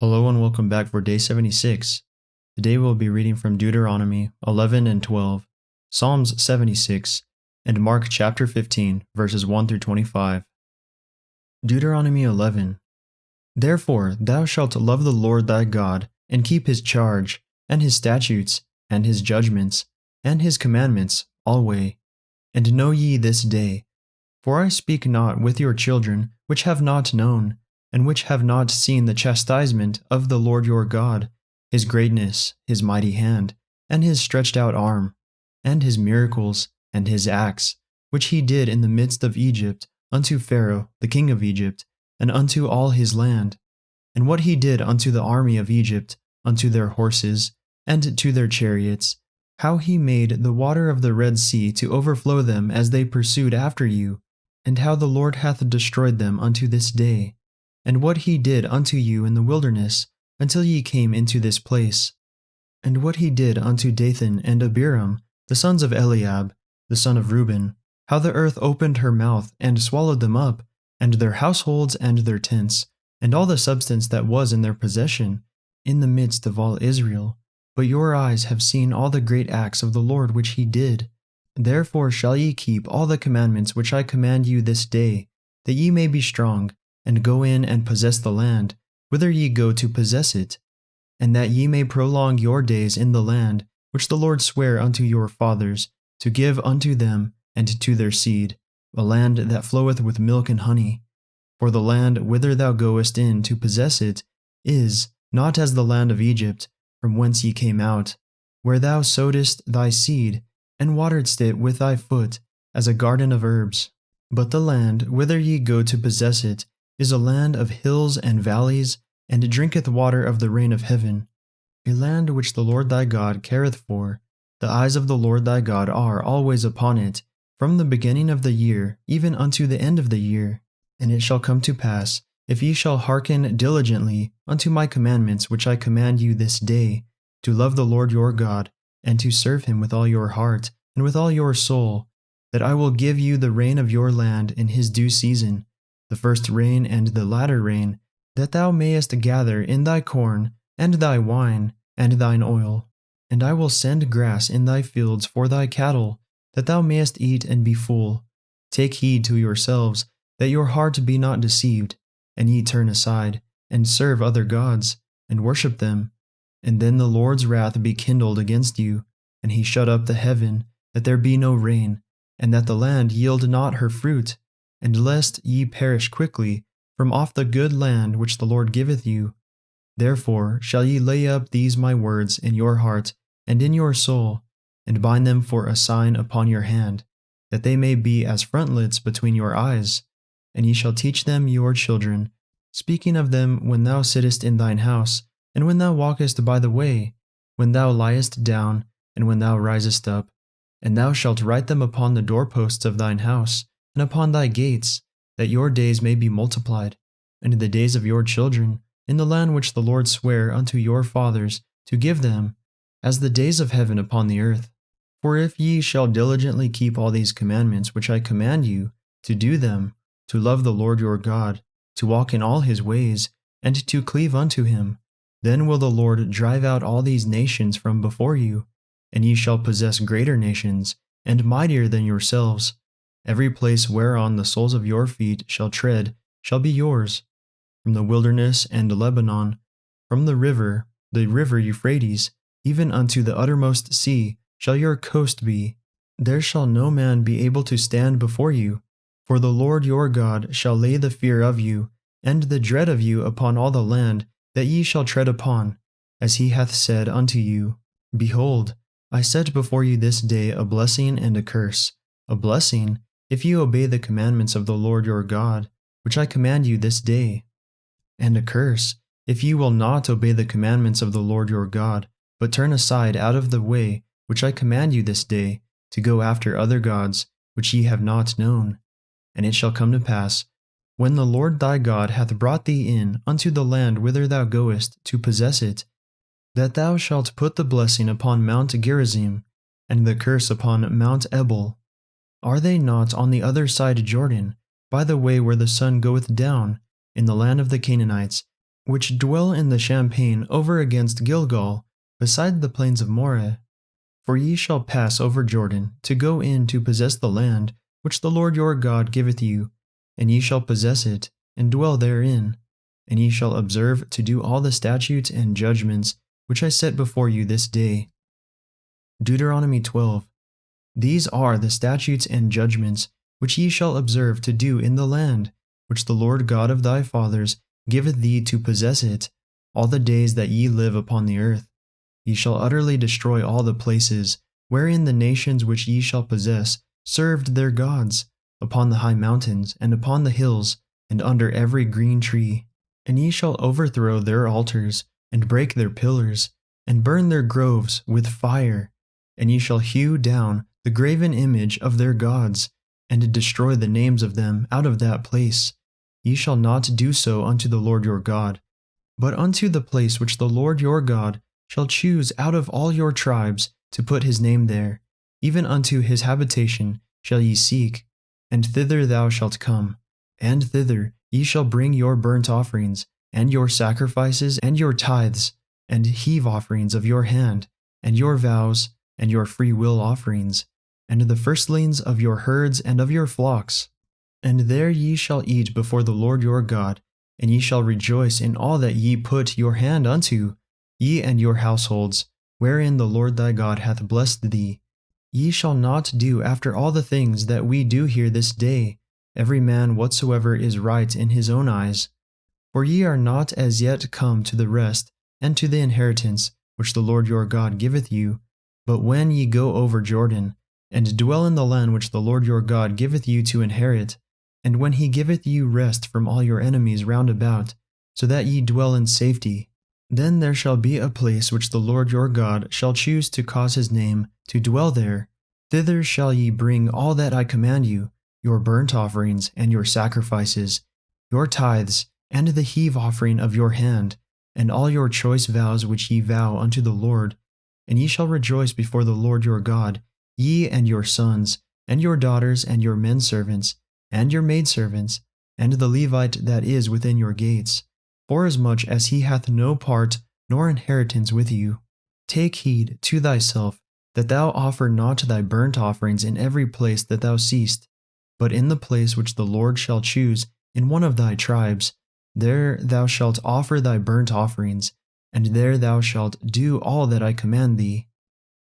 Hello and welcome back for day 76. Today we'll be reading from Deuteronomy 11 and 12, Psalms 76, and Mark chapter 15, verses 1 through 25. Deuteronomy 11. Therefore thou shalt love the Lord thy God, and keep his charge, and his statutes, and his judgments, and his commandments alway. And know ye this day, for I speak not with your children which have not known, and which have not seen the chastisement of the Lord your God, his greatness, his mighty hand, and his stretched out arm, and his miracles, and his acts, which he did in the midst of Egypt, unto Pharaoh the king of Egypt, and unto all his land, and what he did unto the army of Egypt, unto their horses, and to their chariots, how he made the water of the Red Sea to overflow them as they pursued after you, and how the Lord hath destroyed them unto this day, and what he did unto you in the wilderness, until ye came into this place, and what he did unto Dathan and Abiram, the sons of Eliab, the son of Reuben, how the earth opened her mouth and swallowed them up, and their households and their tents, and all the substance that was in their possession, in the midst of all Israel. But your eyes have seen all the great acts of the Lord which he did. Therefore shall ye keep all the commandments which I command you this day, that ye may be strong, and go in and possess the land, whither ye go to possess it, and that ye may prolong your days in the land, which the Lord sware unto your fathers, to give unto them and to their seed, a land that floweth with milk and honey. For the land whither thou goest in to possess it is not as the land of Egypt, from whence ye came out, where thou sowedst thy seed, and wateredst it with thy foot, as a garden of herbs. But the land whither ye go to possess it is a land of hills and valleys, and drinketh water of the rain of heaven, a land which the Lord thy God careth for. The eyes of the Lord thy God are always upon it, from the beginning of the year even unto the end of the year. And it shall come to pass, if ye shall hearken diligently unto my commandments which I command you this day, to love the Lord your God, and to serve him with all your heart and with all your soul, that I will give you the rain of your land in his due season, the first rain and the latter rain, that thou mayest gather in thy corn, and thy wine, and thine oil. And I will send grass in thy fields for thy cattle, that thou mayest eat and be full. Take heed to yourselves, that your heart be not deceived, and ye turn aside, and serve other gods, and worship them. And then the Lord's wrath be kindled against you, and he shut up the heaven, that there be no rain, and that the land yield not her fruit, and lest ye perish quickly from off the good land which the Lord giveth you. Therefore shall ye lay up these my words in your heart and in your soul, and bind them for a sign upon your hand, that they may be as frontlets between your eyes. And ye shall teach them your children, speaking of them when thou sittest in thine house, and when thou walkest by the way, when thou liest down, and when thou risest up. And thou shalt write them upon the doorposts of thine house, and upon thy gates, that your days may be multiplied, and the days of your children, in the land which the Lord sware unto your fathers to give them, as the days of heaven upon the earth. For if ye shall diligently keep all these commandments which I command you, to do them, to love the Lord your God, to walk in all his ways, and to cleave unto him, then will the Lord drive out all these nations from before you, and ye shall possess greater nations, and mightier than yourselves. Every place whereon the soles of your feet shall tread shall be yours. From the wilderness and Lebanon, from the river Euphrates, even unto the uttermost sea, shall your coast be. There shall no man be able to stand before you. For the Lord your God shall lay the fear of you, and the dread of you upon all the land that ye shall tread upon, as he hath said unto you. Behold, I set before you this day a blessing and a curse. A blessing, if ye obey the commandments of the Lord your God, which I command you this day. And a curse, if ye will not obey the commandments of the Lord your God, but turn aside out of the way which I command you this day, to go after other gods, which ye have not known. And it shall come to pass, when the Lord thy God hath brought thee in unto the land whither thou goest to possess it, that thou shalt put the blessing upon Mount Gerizim, and the curse upon Mount Ebal. Are they not on the other side Jordan, by the way where the sun goeth down, in the land of the Canaanites, which dwell in the champaign over against Gilgal, beside the plains of Moreh. For ye shall pass over Jordan, to go in to possess the land which the Lord your God giveth you, and ye shall possess it, and dwell therein. And ye shall observe to do all the statutes and judgments which I set before you this day. Deuteronomy 12. These are the statutes and judgments which ye shall observe to do in the land which the Lord God of thy fathers giveth thee to possess it, all the days that ye live upon the earth. Ye shall utterly destroy all the places wherein the nations which ye shall possess served their gods, upon the high mountains, and upon the hills, and under every green tree. And ye shall overthrow their altars, and break their pillars, and burn their groves with fire. And ye shall hew down the graven image of their gods, and destroy the names of them out of that place. Ye shall not do so unto the Lord your God, but unto the place which the Lord your God shall choose out of all your tribes to put his name there, even unto his habitation shall ye seek, and thither thou shalt come, and thither ye shall bring your burnt offerings, and your sacrifices, and your tithes, and heave offerings of your hand, and your vows, and your free will offerings, and the firstlings of your herds and of your flocks. And there ye shall eat before the Lord your God, and ye shall rejoice in all that ye put your hand unto, ye and your households, wherein the Lord thy God hath blessed thee. Ye shall not do after all the things that we do here this day, every man whatsoever is right in his own eyes. For ye are not as yet come to the rest and to the inheritance which the Lord your God giveth you, but when ye go over Jordan, and dwell in the land which the Lord your God giveth you to inherit, and when he giveth you rest from all your enemies round about, so that ye dwell in safety, then there shall be a place which the Lord your God shall choose to cause his name to dwell there. Thither shall ye bring all that I command you, your burnt offerings and your sacrifices, your tithes, and the heave offering of your hand, and all your choice vows which ye vow unto the Lord. And ye shall rejoice before the Lord your God, ye and your sons, and your daughters, and your menservants, and your maidservants, and the Levite that is within your gates, forasmuch as he hath no part nor inheritance with you. Take heed to thyself that thou offer not thy burnt offerings in every place that thou seest, but in the place which the Lord shall choose in one of thy tribes, there thou shalt offer thy burnt offerings, and there thou shalt do all that I command thee.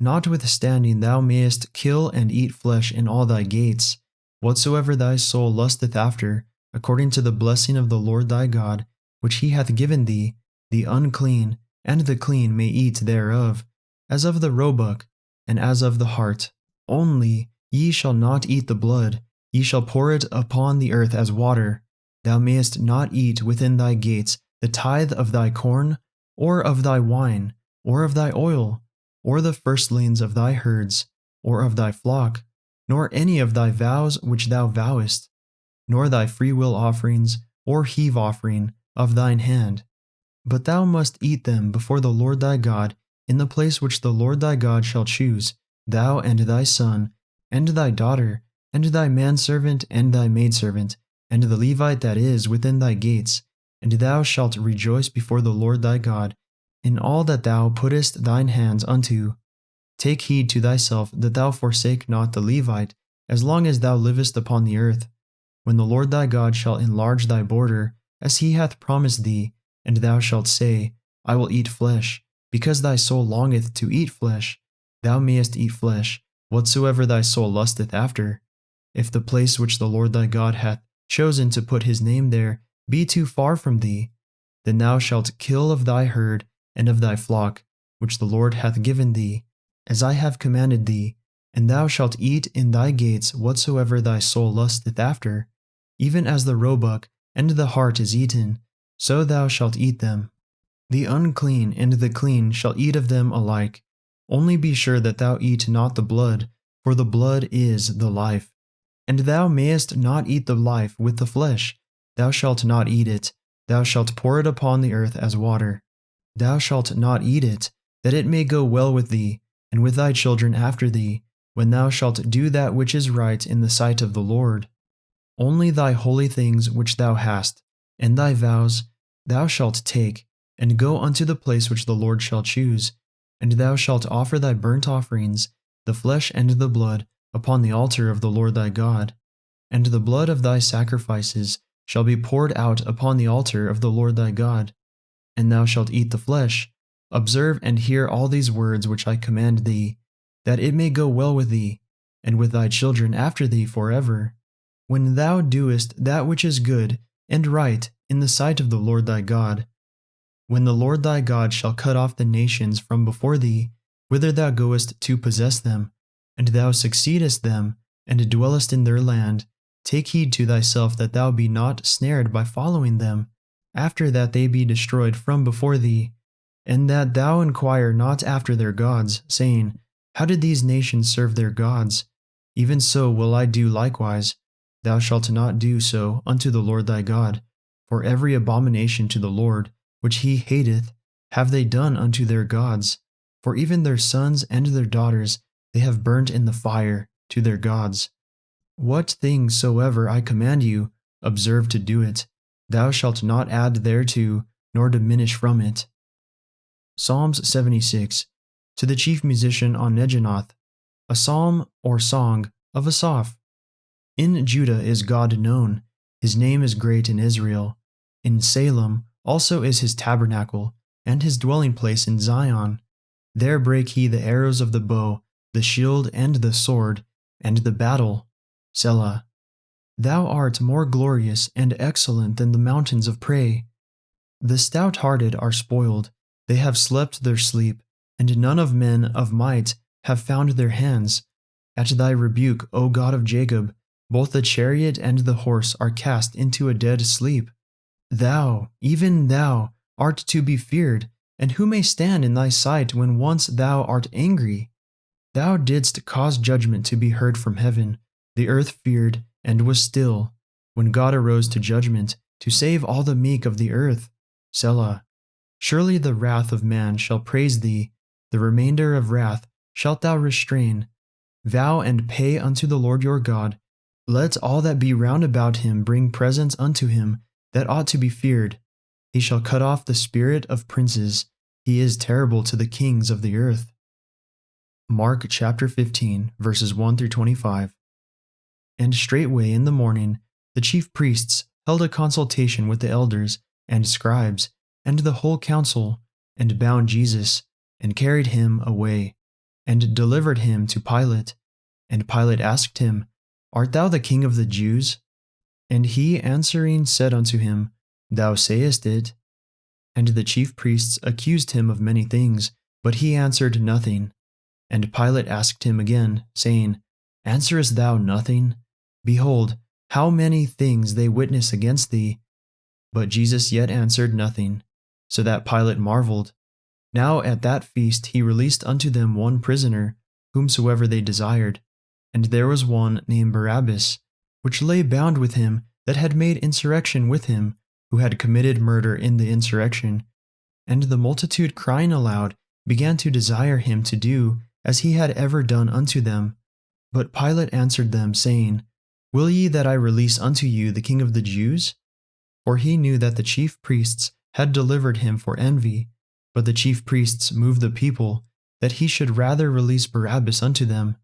Notwithstanding thou mayest kill and eat flesh in all thy gates, whatsoever thy soul lusteth after, according to the blessing of the Lord thy God, which he hath given thee, the unclean and the clean may eat thereof, as of the roebuck, and as of the hart. Only ye shall not eat the blood, ye shall pour it upon the earth as water. Thou mayest not eat within thy gates the tithe of thy corn, or of thy wine, or of thy oil, or the firstlings of thy herds, or of thy flock, nor any of thy vows which thou vowest, nor thy freewill offerings, or heave offering of thine hand. But thou must eat them before the Lord thy God in the place which the Lord thy God shall choose, thou and thy son, and thy daughter, and thy manservant, and thy maidservant, and the Levite that is within thy gates, and thou shalt rejoice before the Lord thy God in all that thou puttest thine hands unto. Take heed to thyself that thou forsake not the Levite, as long as thou livest upon the earth. When the Lord thy God shall enlarge thy border, as he hath promised thee, and thou shalt say, I will eat flesh, because thy soul longeth to eat flesh, thou mayest eat flesh, whatsoever thy soul lusteth after. If the place which the Lord thy God hath chosen to put his name there be too far from thee, then thou shalt kill of thy herd and of thy flock, which the Lord hath given thee, as I have commanded thee, and thou shalt eat in thy gates whatsoever thy soul lusteth after, even as the roebuck and the hart is eaten, so thou shalt eat them. The unclean and the clean shall eat of them alike. Only be sure that thou eat not the blood, for the blood is the life. And thou mayest not eat the life with the flesh. Thou shalt not eat it. Thou shalt pour it upon the earth as water. Thou shalt not eat it, that it may go well with thee, and with thy children after thee, when thou shalt do that which is right in the sight of the Lord. Only thy holy things which thou hast, and thy vows, Thou shalt take, and go unto the place which the Lord shall choose, and thou shalt offer thy burnt offerings, the flesh and the blood, upon the altar of the Lord thy God. And the blood of thy sacrifices shall be poured out upon the altar of the Lord thy God. And thou shalt eat the flesh. Observe and hear all these words which I command thee, that it may go well with thee, and with thy children after thee forever, when thou doest that which is good and right in the sight of the Lord thy God. When the Lord thy God shall cut off the nations from before thee, whither thou goest to possess them, and thou succeedest them, and dwellest in their land, take heed to thyself that thou be not snared by following them, after that they be destroyed from before thee, and that thou inquire not after their gods, saying, How did these nations serve their gods? Even so will I do likewise. Thou shalt not do so unto the Lord thy God, for every abomination to the Lord, which he hateth, have they done unto their gods, for even their sons and their daughters they have burnt in the fire to their gods. What things soever I command you, observe to do it. Thou shalt not add thereto, nor diminish from it. Psalms 76. To the chief musician on Neginoth, a psalm or song of Asaph. In Judah is God known, his name is great in Israel. In Salem also is his tabernacle, and his dwelling place in Zion. There brake he the arrows of the bow, the shield and the sword, and the battle. Selah. Thou art more glorious and excellent than the mountains of prey. The stout-hearted are spoiled, they have slept their sleep, and none of men of might have found their hands. At thy rebuke, O God of Jacob, both the chariot and the horse are cast into a dead sleep. Thou, even thou, art to be feared, and who may stand in thy sight when once thou art angry? Thou didst cause judgment to be heard from heaven. The earth feared and was still, when God arose to judgment, to save all the meek of the earth. Selah. Surely the wrath of man shall praise thee, the remainder of wrath shalt thou restrain. Vow and pay unto the Lord your God. Let all that be round about him bring presents unto him that ought to be feared. He shall cut off the spirit of princes. He is terrible to the kings of the earth. Mark chapter 15, verses 1 through 25. And straightway in the morning the chief priests held a consultation with the elders and scribes and the whole council, and bound Jesus, and carried him away, and delivered him to Pilate. And Pilate asked him, Art thou the king of the Jews? And he answering said unto him, Thou sayest it. And the chief priests accused him of many things, but he answered nothing. And Pilate asked him again, saying, Answerest thou nothing? Behold, how many things they witness against thee. But Jesus yet answered nothing, so that Pilate marveled. Now at that feast he released unto them one prisoner, whomsoever they desired. And there was one named Barabbas, which lay bound with him that had made insurrection with him, who had committed murder in the insurrection. And the multitude crying aloud began to desire him to do as he had ever done unto them. But Pilate answered them, saying, Will ye that I release unto you the King of the Jews? For he knew that the chief priests had delivered him for envy, but the chief priests moved the people, that he should rather release Barabbas unto them.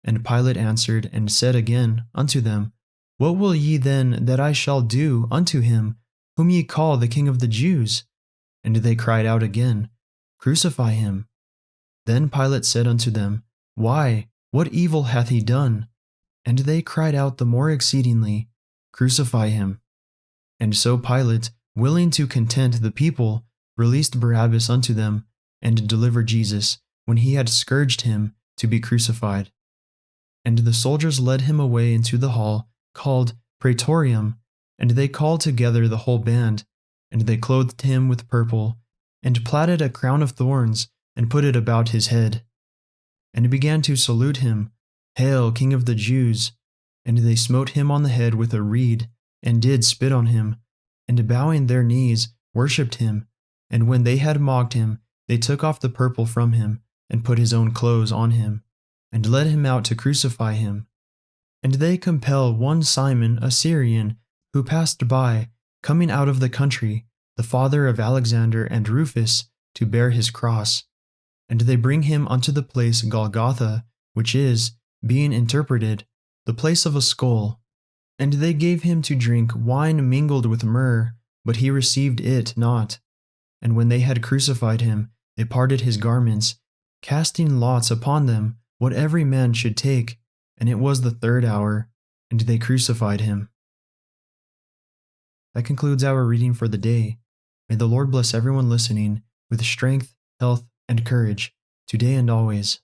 And Pilate answered and said again unto them, What will ye then that I shall do unto him, whom ye call the King of the Jews? And they cried out again, Crucify him. Then Pilate said unto them, Why, what evil hath he done? And they cried out the more exceedingly, Crucify him. And so Pilate, willing to content the people, released Barabbas unto them, and delivered Jesus, when he had scourged him, to be crucified. And the soldiers led him away into the hall, called Praetorium, and they called together the whole band, and they clothed him with purple, and platted a crown of thorns, and put it about his head, and began to salute him, Hail, King of the Jews! And they smote him on the head with a reed, and did spit on him, and bowing their knees, worshipped him. And when they had mocked him, they took off the purple from him, and put his own clothes on him, and led him out to crucify him. And they compel one Simon a Syrian, who passed by, coming out of the country, the father of Alexander and Rufus, to bear his cross. And they bring him unto the place Golgotha, which is, being interpreted, the place of a skull. And they gave him to drink wine mingled with myrrh, but he received it not. And when they had crucified him, they parted his garments, casting lots upon them what every man should take. And it was the 3rd hour, and they crucified him. That concludes our reading for the day. May the Lord bless everyone listening with strength, health, and courage, today and always.